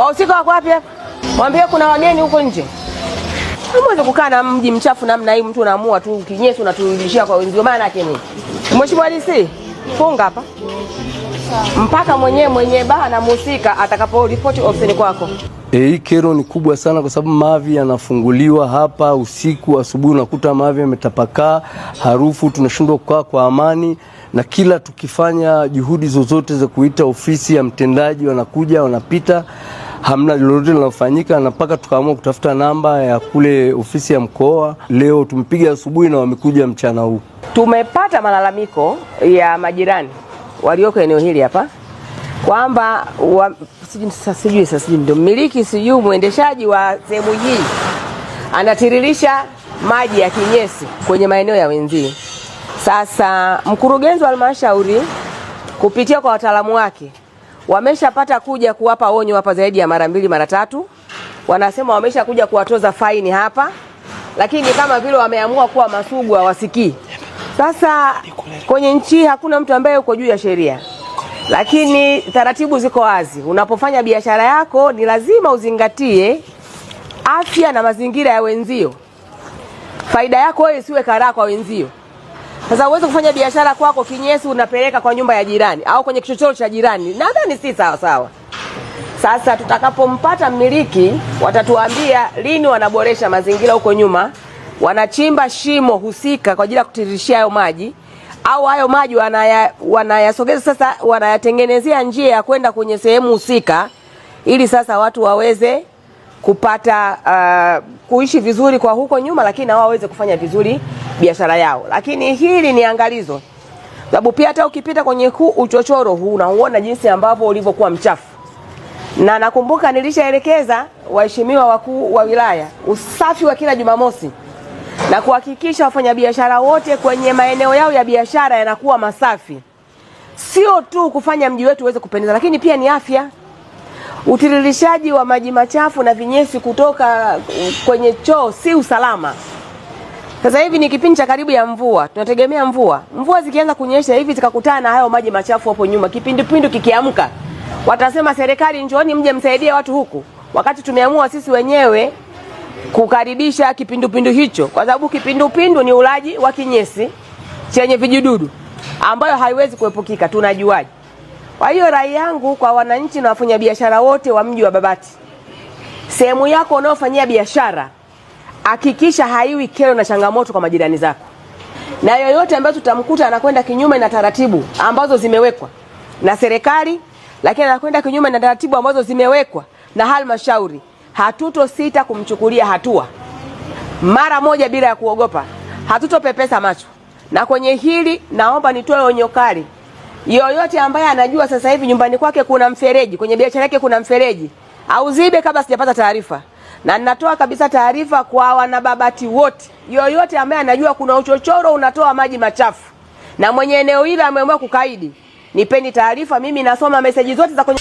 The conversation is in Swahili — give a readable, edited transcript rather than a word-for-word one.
Wahusika wako wapi hapa? Mwambie kuna wageni huko nje. Hamwezi kukaa na mji mchafu namna hii, mtu anaamua tu kinyesi unaturudishia kwa wenzio. Maana yake nini? Mheshimiwa DC, funga hapa. Mpaka mwenye baa na mhusika atakapo report ofisini kwako. Hii kero ni kubwa sana kwa sababu mavi yanafunguliwa hapa usiku, asubuhi unakuta mavi yametapakaa, harufu, tunashindwa kukaa kwa amani, na kila tukifanya juhudi zozote za kuita ofisi ya mtendaji wanakuja wanapita, hamna lolote linalofanyika, na mpaka tukaamua kutafuta namba ya kule ofisi ya mkoa. Leo tumepiga asubuhi na wamekuja mchana huu. Tumepata malalamiko ya majirani walioko eneo hili hapa kwamba sijui ndio mmiliki sijui muendeshaji wa sehemu hii anatiririsha maji ya kinyesi kwenye maeneo ya wenzii. Sasa mkurugenzi wa halmashauri kupitia kwa wataalamu wake wameshapata kuja kuwapa onyo hapa zaidi ya mara 2 mara 3. Wanasema wamesha kuja kuwatoza faini hapa, lakini kama vile wameamua kuwa masugu hawasikii. Sasa kwenye nchi hakuna mtu ambaye yuko juu ya sheria, lakini taratibu ziko wazi. Unapofanya biashara yako ni lazima uzingatie afya na mazingira ya wenzio. Faida yako wewe isiwe karaa kwa wenzio. Sasa uweze kufanya biashara kwako kinyesi unapeleka kwa nyumba ya jirani au kwenye kichochoro cha jirani, nadhani si sawa sawa. Sasa tutakapompata mmiliki watatuambia lini wanaboresha mazingira huko nyuma, wanachimba shimo husika kwa ajili ya kutiririshia hayo maji, au hayo maji wanayasogeza sasa, wanayatengenezea njia ya kwenda kwenye sehemu husika, ili sasa watu waweze kupata kuishi vizuri kwa huko nyuma, lakini na wao waweze kufanya vizuri biashara yao. Lakini hili ni angalizo, sababu pia hata ukipita kwenye uchochoro huu unaona jinsi ambavyo ulivyokuwa mchafu. Na nakumbuka nilishaelekeza waheshimiwa wakuu wa wilaya usafi wa kila Jumamosi na kuhakikisha wafanyabiashara wote kwenye maeneo yao ya biashara yanakuwa masafi. Sio tu kufanya mji wetu uweze kupendeza, lakini pia ni afya. Utiririshaji wa maji machafu na vinyesi kutoka kwenye choo si usalama. Sasa hivi ni kipindi cha karibu ya mvua, tunategemea mvua. Mvua zikianza kunyesha hivi zikakutana na hayo maji machafu hapo nyuma, kipindupindu kikiamka, watasema serikali njooni mje msaidie watu huku, wakati tumeamua sisi wenyewe kukaribisha kipindupindu hicho, kwa sababu kipindupindu ni ulaji wa kinyesi chenye vijidudu ambayo haiwezi kuepukika, tunajuaje. Kwa hiyo rai yangu kwa wananchi na wafanyabiashara wote wa mji wa Babati, sehemu yako unaofanyia biashara hakikisha haiwi kero na changamoto kwa majirani zako. Na yoyote ambayo tutamkuta anakwenda kinyume na taratibu ambazo zimewekwa na serikali, lakini anakwenda kinyume na taratibu ambazo zimewekwa na halmashauri, hatutosita kumchukulia hatua mara moja bila ya kuogopa. Hatutopepesa macho. Na kwenye hili naomba nitoe onyo kali. Yoyote ambaye anajua sasa hivi nyumbani kwake kuna mfereji, kwenye biashara yake kuna mfereji, auzibe kabla sijapata taarifa. Na ninatoa kabisa taarifa kwa wanababati wote. Yoyote ambaye anajua kuna uchochoro unatoa maji machafu na mwenye eneo hili ameamua kukaidi, nipeni taarifa. Mimi nasoma meseji zote za kwenye